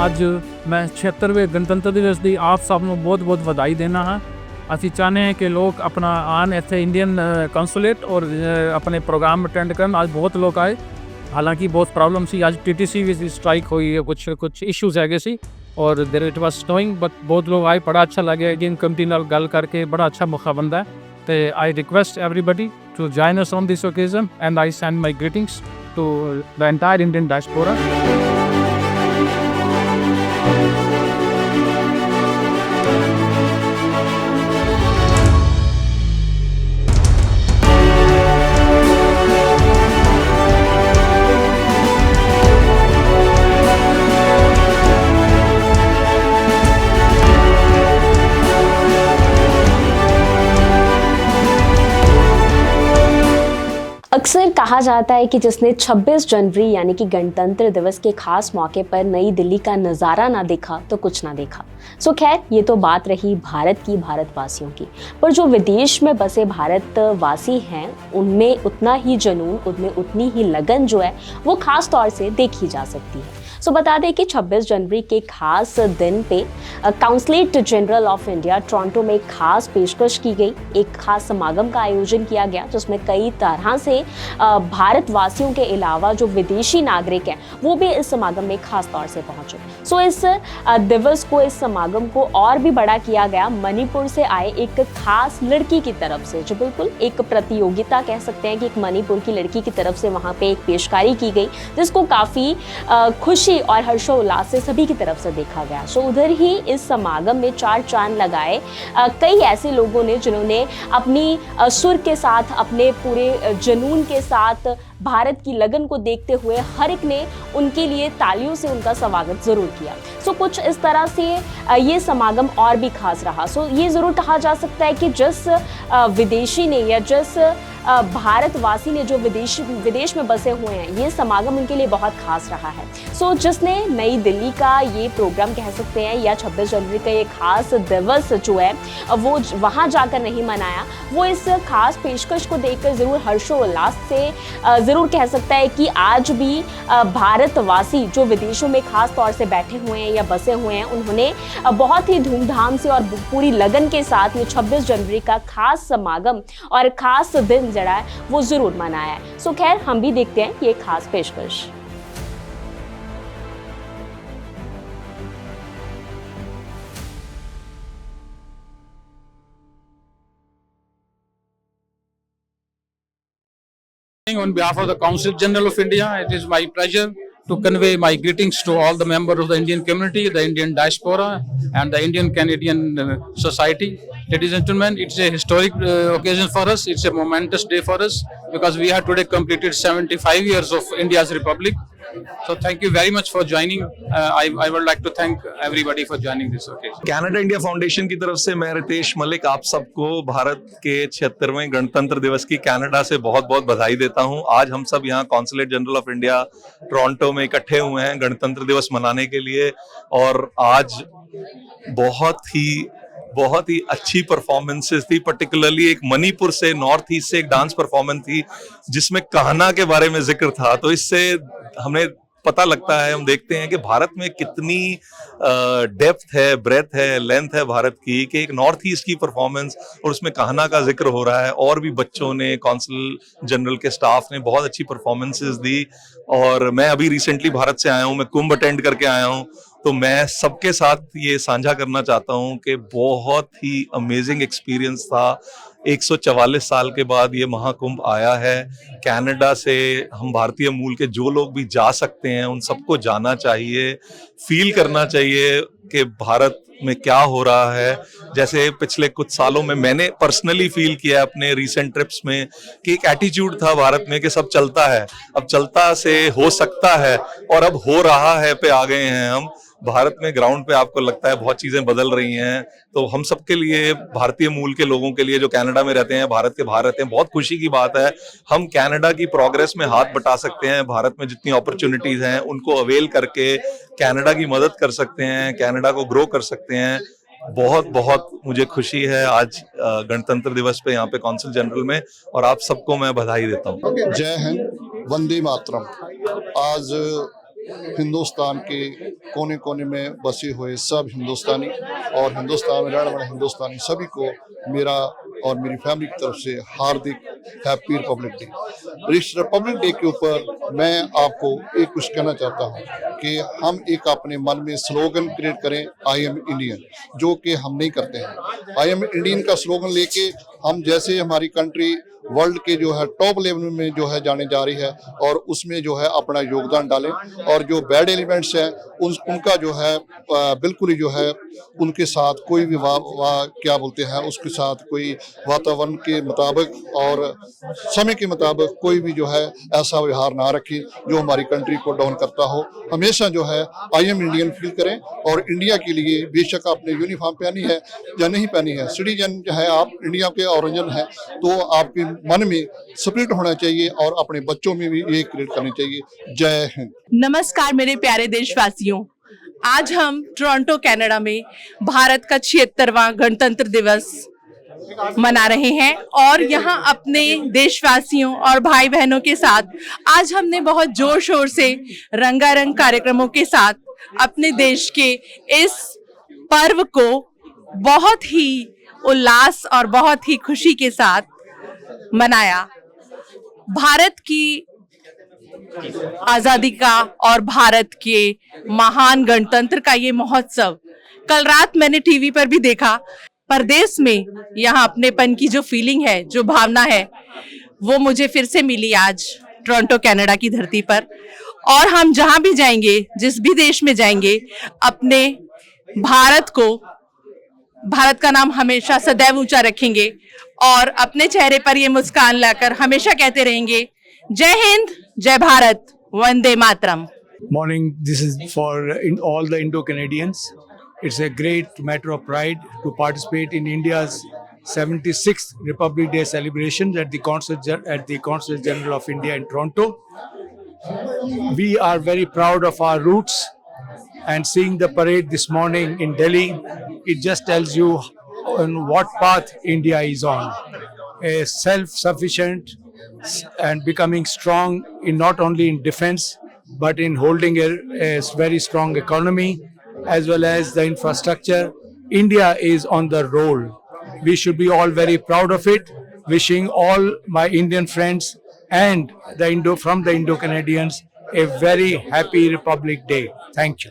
ਅੱਜ मैं 76वें गणतंत्र दिवस ਦੀ ਆਪ ਸਭ ਨੂੰ ਬਹੁਤ-ਬਹੁਤ ਵਧਾਈ ਦੇਣਾ ਹਾਂ। ਅਸੀਂ ਚਾਹੁੰਦੇ ਹਾਂ ਕਿ ਲੋਕ ਆਪਣਾ ਆਉਣ ਇੱਥੇ ਇੰਡੀਅਨ ਕੌਂਸੂਲੇਟ ਔਰ ਆਪਣੇ ਪ੍ਰੋਗਰਾਮ ਅਟੈਂਡ ਕਰਨ। ਅੱਜ ਬਹੁਤ ਲੋਕ ਆਏ, ਹਾਲਾਂਕਿ ਬਹੁਤ ਪ੍ਰੋਬਲਮ ਸੀ। ਅੱਜ TTC ਵਿੱਚ ਵੀ ਸਟ੍ਰਾਈਕ ਹੋਈ ਹੈ, ਕੁਛ ਇਸ਼ੂਜ਼ ਹੈਗੇ ਸੀ ਔਰ there it was snowing but बहुत लोग आए। बड़ा अच्छा लगे इंडियन कमिटी ਨਾਲ ਗੱਲ ਕਰਕੇ, बड़ा अच्छा मौका बनता है। तो I request everybody to join us on this occasion and I send my greetings to the entire Indian diaspora. अक्सर कहा जाता है कि जिसने 26 जनवरी यानी कि गणतंत्र दिवस के खास मौके पर नई दिल्ली का नज़ारा ना देखा तो कुछ ना देखा। सो खैर, ये तो बात रही भारत की, भारतवासियों की। पर जो विदेश में बसे भारतवासी हैं उनमें उतना ही जुनून, उनमें उतनी ही लगन जो है वो खास तौर से देखी जा सकती है। सो बता दें कि 26 जनवरी के खास दिन पे consulate general of India Toronto में एक खास पेशकश की गई, एक खास समागम का आयोजन किया गया जिसमें कई तरह से भारतवासियों के अलावा जो विदेशी नागरिक हैं वो भी इस समागम में खास तौर से पहुंचे। सो इस दिवस को, इस समागम को और भी बड़ा किया गया मणिपुर से आए एक खास लड़की की तरफ से, जो बिल्कुल एक प्रतियोगिता कह सकते हैं कि एक मणिपुर की लड़की की तरफ से वहाँ पे एक पेशकारी की गई जिसको काफ़ी खुशी और हर्षोल्लास से सभी की तरफ से देखा गया। सो उधर ही इस समागम में चार चांद लगाए कई ऐसे लोगों ने जिन्होंने अपनी सुर के साथ, अपने पूरे जुनून के साथ, भारत की लगन को देखते हुए हर एक ने उनके लिए तालियों से उनका स्वागत जरूर किया। सो कुछ इस तरह से ये समागम और भी खास रहा। सो ये ज़रूर कहा जा सकता है कि जिस विदेशी ने या जिस भारतवासी ने जो विदेश में बसे हुए हैं, ये समागम उनके लिए बहुत खास रहा है। सो जिसने नई दिल्ली का ये प्रोग्राम कह सकते हैं या 26 जनवरी का ये खास दिवस जो है वो वहाँ जाकर नहीं मनाया, वो इस खास पेशकश को देखकर ज़रूर हर्षोल्लास से ज़रूर कह सकता है कि आज भी भारतवासी जो विदेशों में खास तौर से बैठे हुए हैं या बसे हुए हैं, उन्होंने बहुत ही धूमधाम से और पूरी लगन के साथ ये 26 जनवरी का खास समागम और खास दिन जड़ा है वो ज़रूर मनाया है। सो खैर, हम भी देखते हैं ये खास पेशकश। On behalf of the Council General of India, it is my pleasure to convey my greetings to all the members of the Indian community, the Indian diaspora and the Indian Canadian society. Ladies and gentlemen, it's a historic occasion for us. It's a momentous day for us because we have today completed 75 years of India's Republic. So thank you very much for joining. I would like to thank everybody for joining this occasion. Canada India foundation की तरफ से मैं रितेश मलिक आप सबको भारत के 76वें गणतंत्र दिवस की कनाडा से बहुत बहुत बधाई देता हूं। आज हम सब यहां consulate general of India Toronto में इकट्ठे हुए हैं गणतंत्र दिवस मनाने के लिए और आज बहुत ही अच्छी परफॉर्मेंसेस थी। पर्टिकुलरली एक मणिपुर से, नॉर्थ ईस्ट से एक डांस परफॉर्मेंस थी जिसमें कहना के बारे में जिक्र था। तो इससे हमें पता लगता है, हम देखते हैं कि भारत में कितनी डेप्थ है, ब्रेथ है, लेंथ है भारत की, कि एक नॉर्थ ईस्ट की परफॉर्मेंस और उसमें कहना का जिक्र हो रहा है। और भी बच्चों ने, कौंसल जनरल के स्टाफ ने बहुत अच्छी परफॉर्मेंसेस दी। और मैं अभी रिसेंटली भारत से आया हूँ, मैं कुंभ अटेंड करके आया हूँ, तो मैं सबके साथ ये साझा करना चाहता हूँ कि बहुत ही अमेजिंग एक्सपीरियंस था। 144 साल के बाद ये महाकुंभ आया है। कनाडा से हम भारतीय मूल के जो लोग भी जा सकते हैं उन सबको जाना चाहिए, फील करना चाहिए कि भारत में क्या हो रहा है। जैसे पिछले कुछ सालों में मैंने पर्सनली फील किया अपने रीसेंट ट्रिप्स में कि एक एटीट्यूड था भारत में कि सब चलता है, अब चलता से हो सकता है और अब हो रहा है पे आ गए हैं हम। भारत में ग्राउंड पे आपको लगता है बहुत चीजें बदल रही हैं। तो हम सबके लिए, भारतीय मूल के लोगों के लिए जो कनाडा में रहते हैं, भारत के बाहर रहते हैं, बहुत खुशी की बात है। हम कनाडा की प्रोग्रेस में हाथ बटा सकते हैं। भारत में जितनी अपॉर्चुनिटीज हैं उनको अवेल करके कनाडा की मदद कर सकते हैं, कनाडा को ग्रो कर सकते हैं। बहुत बहुत मुझे खुशी है आज गणतंत्र दिवस पे यहाँ पे कौंसिल जनरल में, और आप सबको मैं बधाई देता हूँ। जय हिंद, वंदे मातरम। आज हिंदुस्तान के कोने कोने में बसे हुए सब हिंदुस्तानी और हिंदुस्तान में रहने वाले हिंदुस्तानी सभी को मेरा और मेरी फैमिली की तरफ से हार्दिक हैप्पी रिपब्लिक डे। इस रिपब्लिक डे के ऊपर मैं आपको एक कुछ कहना चाहता हूँ कि हम एक अपने मन में स्लोगन क्रिएट करें, आई एम इंडियन, जो कि हम नहीं करते हैं। आई एम इंडियन का स्लोगन लेके हम जैसे हमारी कंट्री वर्ल्ड के जो है टॉप लेवल में जो है जाने जा रही है और उसमें जो है अपना योगदान डालें और जो बैड एलिमेंट्स हैं उनका जो है बिल्कुल ही जो है उनके साथ कोई भी क्या बोलते हैं उसके साथ कोई वातावरण के मुताबिक और समय के मुताबिक कोई भी जो है ऐसा व्यवहार ना रखें जो हमारी कंट्री को डाउन करता हो। हमेशा जो है आई एम इंडियन फील करें और इंडिया के लिए बेशक आपने यूनिफॉर्म पहनी है या नहीं पहनी है, सिटीजन जो है आप इंडिया के ओरिजिन है तो आपके मन में स्पिरिट होना चाहिए और अपने बच्चों में भी ये क्रिएट करनी चाहिए। जय हिंद। नमस्कार मेरे प्यारे देशवासियों, आज हम टोरंटो कनाडा में भारत का 76वां गणतंत्र दिवस मना रहे हैं और यहाँ अपने देशवासियों और भाई बहनों के साथ आज हमने बहुत जोर शोर से रंगारंग कार्यक्रमों के साथ अपने देश के इस पर्व को बहुत ही उल्लास और बहुत ही खुशी के साथ मनाया। भारत की आजादी का और भारत के महान गणतंत्र का ये महोत्सव कल रात मैंने टीवी पर भी देखा। परदेश में यहाँ अपनेपन की जो फीलिंग है, जो भावना है, वो मुझे फिर से मिली आज टोरंटो कनाडा की धरती पर। और हम जहां भी जाएंगे, जिस भी देश में जाएंगे, अपने भारत का नाम हमेशा सदैव ऊंचा रखेंगे और अपने चेहरे पर ये मुस्कान लाकर हमेशा कहते रहेंगे, जय हिंद, जय Bharat, Vande Mataram. Morning, this is for all the Indo-Canadians. It's a great matter of pride to participate in India's 76th Republic Day celebration at the Consulate General of India in Toronto. We are very proud of our roots, and seeing the parade this morning in Delhi, it just tells you on what path India is on. A self-sufficient and becoming strong in not only in defense but in holding a very strong economy as well as the infrastructure. India is on the roll. We should be all very proud of it. Wishing all my Indian friends and from the Indo-Canadians a very happy Republic Day. Thank you.